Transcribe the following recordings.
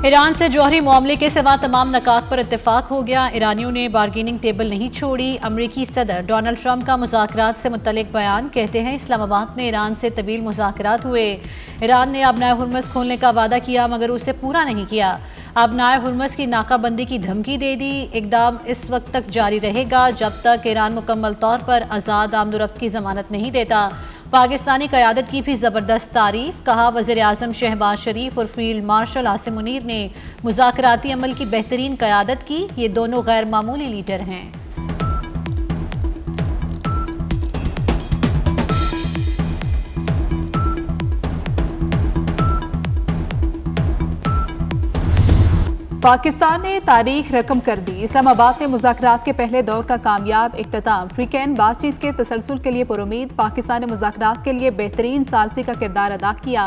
Iran से जौहरी मामले के सिवा तमाम नकात पर इत्तेफाक हो गया। ईरानियों ने बार्गेनिंग टेबल नहीं छोड़ी। अमरीकी सदर डोनाल्ड ट्रंप का मुज़ाकरात से मुतल्लिक बयान। कहते हैं इस्लामाबाद में ईरान से तवील मुज़ाकरात हुए। ईरान ने अबनाए हुर्मुज़ खोलने का वादा किया मगर उसे पूरा नहीं किया। अबनाए हुर्मुज़ की नाकाबंदी की धमकी दे दी। इकदाम इस वक्त तक जारी रहेगा जब तक ईरान मुकम्मल तौर पर आज़ाद आमदोरफ्त की जमानत नहीं देता। पाकिस्तानी क़यादत की भी ज़बरदस्त तारीफ। कहा वज़ीर आज़म शहबाज शरीफ और फील्ड मार्शल आसिम मुनीर ने मुज़ाकराती अमल की बेहतरीन क़यादत की। ये दोनों गैर मामूली लीडर हैं। पाकिस्तान ने तारीख रकम कर दी। इस्लामाबाद में मुज़ाकरात के पहले दौर का कामयाब इख्तिताम। फ्रीकैन बातचीत के तसलसल के लिए पुरुमीद। पाकिस्तान ने मुज़ाकरात के लिए बेहतरीन सालसी का किरदार अदा किया।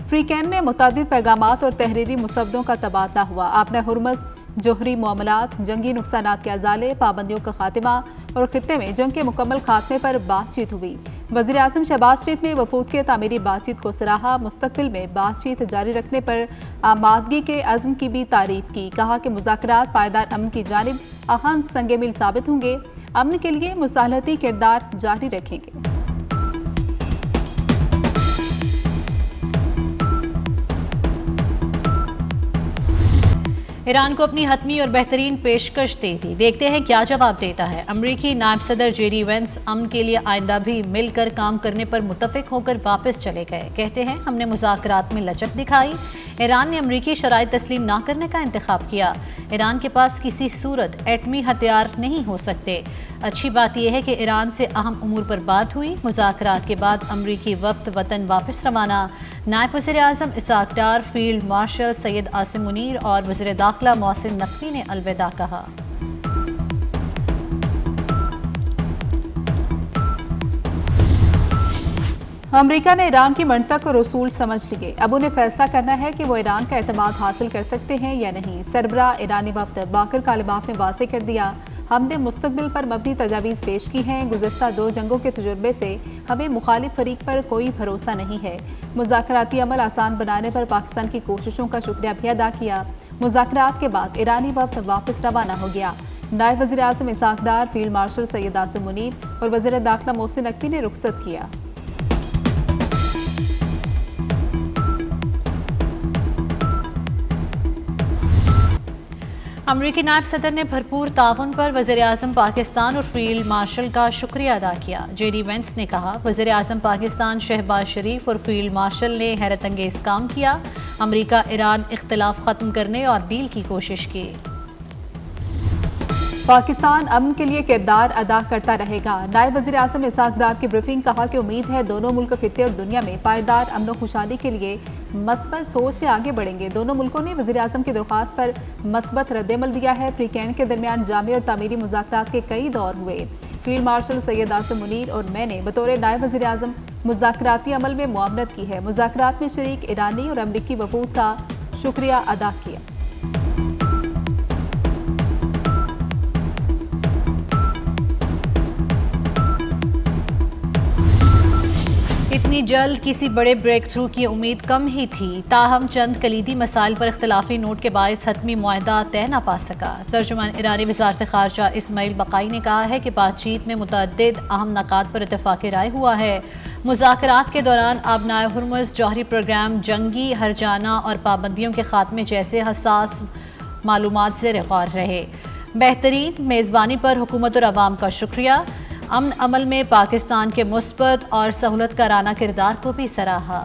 फ्रीकैन में मुतादिद पैगामात और तहरीरी मुसव्वदों का तबादला हुआ। आपने हुर्मुज़, जोहरी मामलात, जंगी नुकसानात के अजाले, पाबंदियों का खात्मा और खित्ते में जंग के मुकम्मल खात्मे पर बातचीत हुई। वज़ीर आज़म शहबाज शरीफ ने वफूद के तामीरी बातचीत को सराहा। मुस्तकबिल में बातचीत जारी रखने पर आमादगी के अज़्म की भी तारीफ की। कहा कि मुज़ाकरात पायदार अमन की जानिब अहम संग मील साबित होंगे। अमन के लिए मुसालहती किरदार जारी रखेंगे। ईरान को अपनी हतमी और बेहतरीन पेशकश दे दी। देखते हैं क्या जवाब देता है। अमरीकी नायब सदर जेडी वेंस अमन के लिए आइंदा भी मिलकर काम करने पर मुत्तफिक होकर वापस चले गए। कहते हैं हमने मुज़ाकरात में लचक दिखाई। ईरान ने अमरीकी शराइत तस्लीम ना करने का इंतखाब किया। ईरान के पास किसी सूरत एटमी हथियार नहीं हो सकते। अच्छी बात यह है कि ईरान से अहम उमूर पर बात हुई। मुज़ाकरात के बाद अमरीकी वफ्द वतन वापस रवाना। नायब वज़ीर आज़म इसाक डार, फील्ड मार्शल सैयद आसिम मुनीर और वज़ीर दाखिला मोहसिन नकवी ने अलविदा कहा। अमेरिका ने ईरान की मंतक और उसूल समझ लिए। अब उन्हें फैसला करना है कि वो ईरान का एतमाद हासिल कर सकते हैं या नहीं। सरबराह ईरानी वफ्द बाकर कालिबाफ ने वाज़ेह कर दिया, हमने मुस्तकबिल पर मबनी तजावीज़ पेश की हैं। गुज़श्ता 2 जंगों के तजुर्बे से हमें मुखालिफ फरीक पर कोई भरोसा नहीं है। मुज़ाकराती अमल आसान बनाने पर पाकिस्तान की कोशिशों का शुक्रिया भी अदा किया। मुज़ाकरात के बाद ईरानी वफ्द वापस रवाना हो गया। नायब वज़ीर आज़म इसाक डार, फील्ड मार्शल सैयद आसिम मुनीर और वज़ीर दाखिला मोहसिन नकवी ने रुखसत किया। अमरीकी नायब सदर ने भरपूर ताउन पर वज़ीर आज़म पाकिस्तान और फील्ड मार्शल का शुक्रिया अदा किया। जेडी वेंस ने कहा वज़ीर आज़म पाकिस्तान शहबाज शरीफ और फील्ड मार्शल ने हैरत अंगेज़ काम किया। अमरीका ईरान इख्तिलाफ ख़त्म करने और डील की कोशिश की। पाकिस्तान अमन के लिए किरदार अदा करता रहेगा। नायब वज़ीर आज़म इसाक डार की ब्रीफिंग। कहा कि उम्मीद है दोनों मुल्क खित्ते और दुनिया में पायदार अमन और खुशहाली के लिए मस्बत सोच से आगे बढ़ेंगे। दोनों मुल्कों ने वज़ीर आज़म की दरख्वास्त पर मस्बत रद्दमल दिया है। फ्रीकैन के दरमियान जामी और तामीरी मुज़ाकरात के कई दौर हुए। फील्ड मार्शल सैयद आसिम मुनीर और मैंने बतौर नायब वज़ीर आज़म मुज़ाकराती अमल में मुआवनत की है। मुज़ाकरात में शरीक ईरानी और अमरीकी वफूद का शुक्रिया अदा किया। इतनी जल्द किसी बड़े ब्रेक थ्रू की उम्मीद कम ही थी। ताहम चंद कलीदी मसाइल पर इख्तलाफी नोट के बायस हतमी मुआहदा तय न पा सका। तर्जुमान ईरानी वज़ारत ख़ारजा इस्माइल बक़ाई ने कहा है कि बातचीत में मुतअद्दिद अहम नकात पर इत्तफ़ाक़ राय हुआ है। मुज़ाकरात के दौरान अबनाए हुर्मुज़, जौहरी प्रोग्राम, जंगी हरजाना और पाबंदियों के खात्मे जैसे हसास मालूमात ज़ेर गौर रहे। बेहतरीन मेज़बानी पर हुकूमत और अवाम का शुक्रिया। अमन अमल में पाकिस्तान के मुस्बत और सहूलत कराना किरदार को भी सराहा।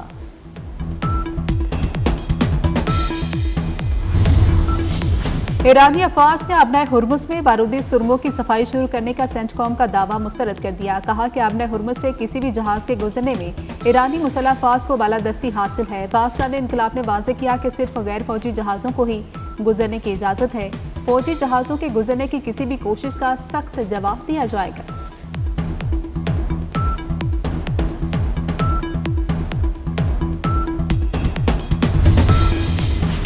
ईरानी अफवाज ने अबनाए हुर्मुज़ में बारूदी सुरंगों की सफाई शुरू करने का सेंटकॉम का दावा मुस्तरद कर दिया। कहा कि अबनाए हुर्मुज़ से किसी भी जहाज के गुजरने में ईरानी मुसल्लह अफवाज को बालादस्ती हासिल है। पाकिस्तान इनकलाब ने वाज़ेह किया कि सिर्फ गैर फौजी जहाज़ों को ही गुजरने की इजाज़त है। फौजी जहाज़ों के गुजरने की किसी भी कोशिश का सख्त जवाब दिया जाएगा।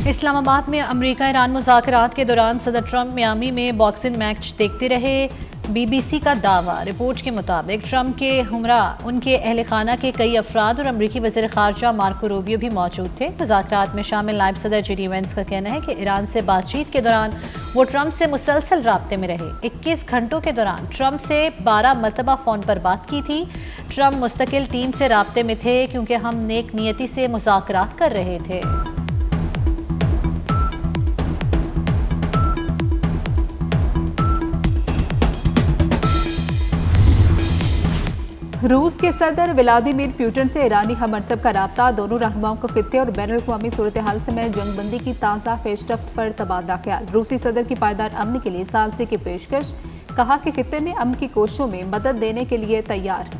इस्लामाबाद में अमरीका ईरान मुज़ाकरात के दौरान सदर ट्रंप मियामी में बॉक्सिंग मैच देखते रहे। BBC का दावा। रिपोर्ट के मुताबिक ट्रंप के हमरा उनके अहल खाना के कई अफराद और अमरीकी वज़ीर ख़ारजा मार्को रूबियो भी मौजूद थे। मुज़ाकरात में शामिल नायब सदर JD वेंस का कहना है कि ईरान से बातचीत के दौरान वो ट्रंप से मुसलसल राब्ते में रहे। 21 घंटों के दौरान ट्रंप से 12 मरतबा फ़ोन पर बात की थी। ट्रंप मुस्तकिल टीम से राब्ते में थे क्योंकि हम नेक नियति से मुज़ाकरात कर रहे थे। रूस के सदर व्लादिमीर पुतिन से ईरानी हममनसब का राब्ता। दोनों रहनुमाओं को खित्ते और बैनुल अक़वामी सूरत हाल में जंगबंदी की ताज़ा पेशरफ्त पर तबादला ख्याल। रूसी सदर की पायदार अमन के लिए सालसी की पेशकश। कहा कि खित्ते में अमन की कोशिशों में मदद देने के लिए तैयार।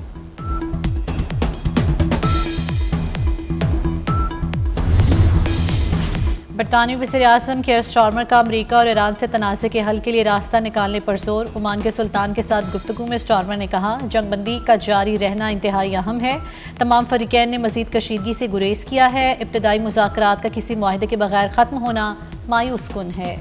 बरतानवी वज़ीर-ए-आज़म केयर स्टारमर का अमरीका और ईरान से तनाज़े के हल के लिए रास्ता निकालने पर जोर। ओमान के सुल्तान के साथ गुफ्तगू में स्टारमर ने कहा, जंगबंदी का जारी रहना इंतहाई अहम है। तमाम फरीकैन ने मज़ीद कशीदगी से गुरेज किया है। इब्तदाई मुज़ाकरात का किसी मुआहदे के बगैर ख़त्म होना मायूस कुन है।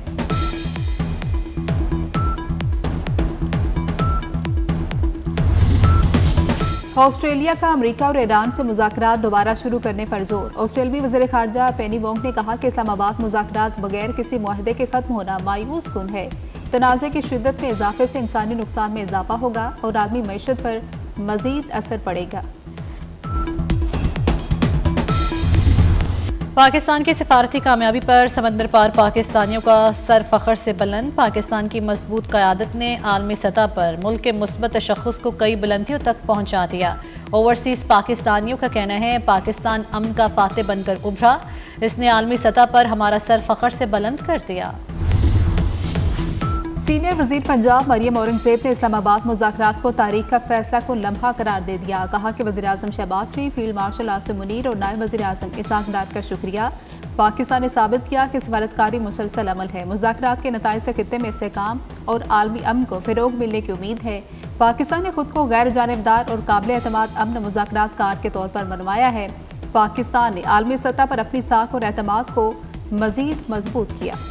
ऑस्ट्रेलिया का अमेरिका और ईरान से मुज़ाकरात दोबारा शुरू करने पर जोर। ऑस्ट्रेलियाई वज़ीर ख़ारजा पेनी वोंग ने कहा कि इस्लामाबाद मुज़ाकरात बगैर किसी मुआहदे के ख़त्म होना मायूस कुन है। तनाज़े की शिद्दत में इजाफे से इंसानी नुकसान में इजाफा होगा और आदमी मईशत पर मज़ीद असर पड़ेगा। पाकिस्तान की सिफारती कामयाबी पर समंदर पार पाकिस्तानियों का सर फ़ख्र से बुलंद। पाकिस्तान की मजबूत क़यादत ने आलमी सतह पर मुल्क के मुस्बत तशख़्ख़ुस को कई बुलंदियों तक पहुँचा दिया। ओवरसीज़ पाकिस्तानियों का कहना है, पाकिस्तान अमन का फातेह बनकर उभरा। इसने आलमी सतह पर हमारा सर फ़ख्र से बुलंद कर दिया। सीनियर वजीर पंजाब मरियम औरंगजेब ने इस्लामाबाद मुज़ाकरात को तारीख का फैसला को लम्हा करार दे दिया। कहा कि वज़ीर-ए-आज़म शहबाज शरीफ, फील्ड मार्शल आसिम मुनीर और नायब वज़ीर-ए-आज़म इसाक डार का शुक्रिया। पाकिस्तान ने साबित किया कि सफारतकारी मुसलसल अमल है। मुज़ाकरात के नताइज से खित्ते में इस्तेहकाम और आलमी अमन को फ़रोग मिलने की उम्मीद है। पाकिस्तान ने खुद को गैर जानिबदार और काबिल एतमाद अमन मुज़ाकरात कार के तौर पर मनवाया है। पाकिस्तान ने आलमी सतह पर अपनी साख और एतमाद को मज़ीद मजबूत किया।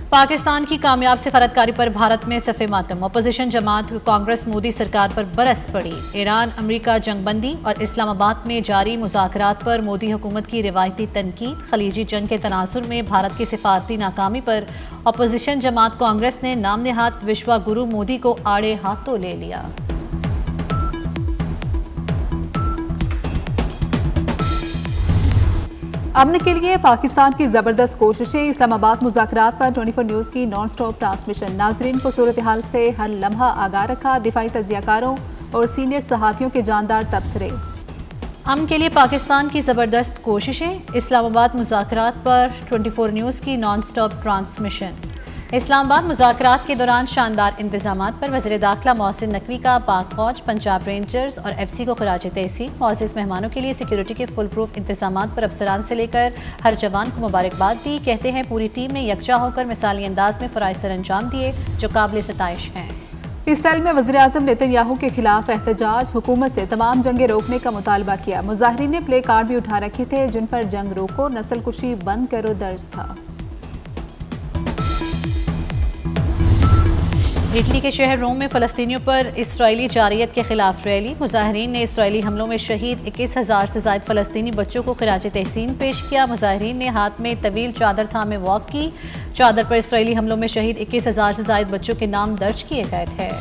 पाकिस्तान की कामयाब सफारतकारी पर भारत में सफ़े मातम। अपोजिशन जमात कांग्रेस मोदी सरकार पर बरस पड़ी। ईरान अमरीका जंगबंदी और इस्लामाबाद में जारी मुज़ाकरात पर मोदी हुकूमत की रिवायती तनकीद। खलीजी जंग के तनासुर में भारत की सिफारती नाकामी पर अपोजिशन जमात कांग्रेस ने नाम नेहाद विश्वा गुरु मोदी को आड़े हाथों ले लिया। अमन के लिए पाकिस्तान की जबरदस्त कोशिशें। इस्लामाबाद मुज़ाकरात पर 24 न्यूज़ की नॉन स्टॉप ट्रांसमिशन। नाजरीन को सूरत हाल से हर लम्हा आगाह रखा। दिफाई तजियाकारों और सीनियर सहाफ़ियों के जानदार तबसरे। अमन के लिए पाकिस्तान की ज़बरदस्त कोशिशें। इस्लामाबाद मुज़ाकरात पर 24 न्यूज़ की नॉन स्टॉप ट्रांसमिशन। इस्लामाबाद मुज़ाकरात के दौरान शानदार इंतजामात पर वज़ीर दाखिला मोहसिन नकवी का पाक फौज, पंजाब रेंजर्स और FC को खराज तहसीन। मोअज़्ज़िज़ मेहमानों के लिए सिक्योरिटी के फुल प्रूफ इंतजामात पर अफसरान से लेकर हर जवान को मुबारकबाद दी। कहते हैं, पूरी टीम ने यकजा होकर मिसाली अंदाज में फ़राइज़ सर अंजाम दिए जो काबिल सताइश हैं। इसराइल में वज़ीर-ए-आज़म नेतन्याहू के खिलाफ एहतजाज। हुकूमत से तमाम जंगें रोकने का मुतालबा किया। मुजाहिरीन ने प्ले कार्ड भी उठा रखे थे जिन पर जंग रोको, नस्ल कुशी बंद करो दर्ज था। इटली के शहर रोम में फ़लस्तीनियों पर इसराइली जारियत के खिलाफ रैली। मुजाहिरीन ने इसराइली हमलों में शहीद 21,000 से ज़ायद फ़लस्तीनी बच्चों को खिराज तहसीन पेश किया। मुजाहिरीन ने हाथ में तवील चादर थामे वॉक की। चादर पर इसराइली हमलों में शहीद 21,000 से ज़ायद बच्चों के नाम दर्ज किए गए थे।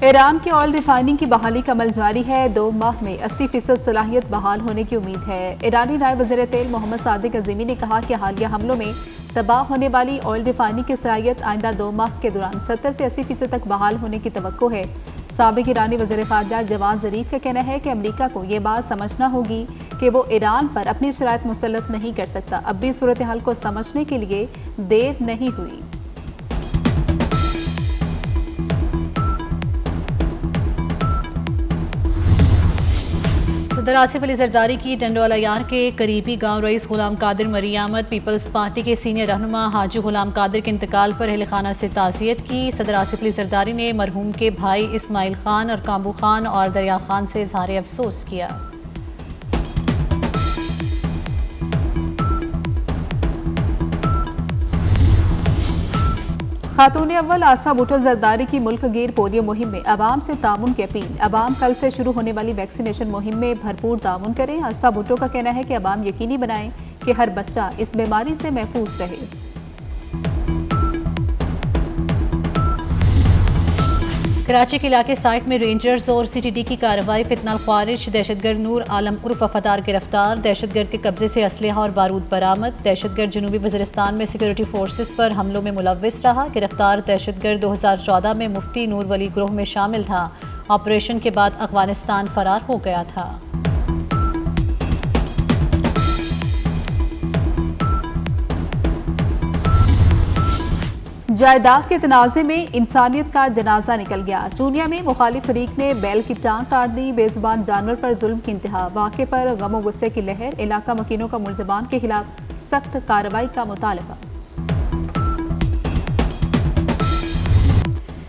ईरान के ऑयल रिफाइनिंग की बहाली का अमल जारी है। 2 माह में 80% सलाहियत बहाल होने की उम्मीद है। ईरानी नायब वज़ीर तेल मोहम्मद सादिक अज़ीमी ने कहा कि हालिया हमलों में तबाह होने वाली ऑयल रिफाइनिंग की सलाहियत आइंदा 2 माह के दौरान 70 से 80% तक बहाल होने की तवक्को है। साबिक ईरानी वज़ीर ख़ारजा जवाद ज़रीफ का कहना है कि अमरीका को ये बात समझना होगी कि वो ईरान पर अपनी शराइत मुसल्लत नहीं कर सकता। अब भी सूरत हाल को समझने के लिए देर नहीं हुई। सदर आसिफ अली जरदारी की टंडोला यार के करीबी गांव रईस गुलाम कादिर मरी आमद पीपल्स पार्टी के सीनियर रहनुमा हाजी गुलाम कादिर के इंतकाल पर अहल खाना से ताज़ियत की। सदर आसिफ अली जरदारी ने मरहूम के भाई इस्माइल खान और काबू खान और दरिया खान से इजहार अफसोस किया। खातून अव्वल आसफा भुट्टो जरदारी की मुल्क गिर पोलियो मुहिम में अवाम से तामुन की अपील। अवाम कल से शुरू होने वाली वैक्सीनेशन मुहिम में भरपूर तामुन करें। आसफा भुट्टो का कहना है कि अवाम यकीनी बनाएं कि हर बच्चा इस बीमारी से महफूज रहे। कराची के इलाके साइट में रेंजर्स और सीटीडी की कार्रवाई। फितनाल ख्वारिज दहशतगर्द नूर आलम उर्फ वफादार गिरफ्तार। दहशतगर्द के कब्जे से असलहा और बारूद बरामद। दहशतगर्द जनूबी वज़ीरिस्तान में सिक्योरिटी फोर्सेस पर हमलों में मुलव्विस रहा। गिरफ्तार दहशतगर्द 2014 में मुफ्ती नूर वली ग्रोह में शामिल था। ऑपरेशन के बाद अफगानिस्तान फरार हो गया था। जायदाद के तनाज़े में इंसानियत का जनाजा निकल गया। चूनिया में मुखालिफ फरीक ने बैल की टांग काट दी। बेजुबान जानवर पर जुल्म की इंतहा। वाक़े पर गमो गुस्से की लहर। इलाका मकीनों का मुलज़मान के खिलाफ सख्त कार्रवाई का मुतालबा।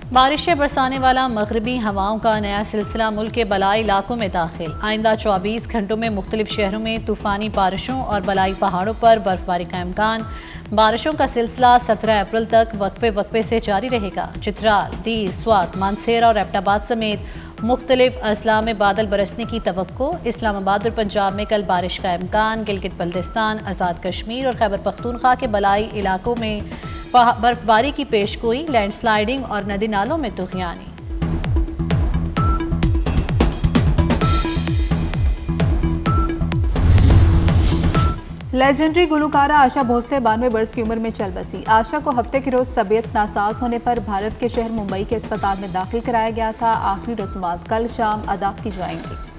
बारिशें बरसाने वाला मगरबी हवाओं का नया सिलसिला मुल्क के बलाई इलाकों में दाखिल। आइंदा 24 घंटों में मुख्तलिफ शहरों में तूफ़ानी बारिशों और बलाई पहाड़ों पर बर्फबारी का इम्कान। बारिशों का सिलसिला 17 अप्रैल तक वक्फे वक्फे से जारी रहेगा। चित्राल, दीर, स्वात, मानसेरा और एबटाबाद समेत मुख्तलिफ अजला में बादल बरसने की तवक्को। इस्लामाबाद और पंजाब में कल बारिश का इम्कान। गिलगित बल्तिस्तान, आज़ाद कश्मीर और खैबर पख्तूनख्वा के बलाई इलाकों में बर्फबारी की पेशगोई। लैंडस्लाइडिंग और नदी नालों में तुग़यानी। लेजेंडरी गुलकारा आशा भोसले 92 वर्ष की उम्र में चल बसी। आशा को हफ्ते के रोज तबीयत नासाज होने पर भारत के शहर मुंबई के अस्पताल में दाखिल कराया गया था। आखिरी रस्मात कल शाम अदा की जाएंगी।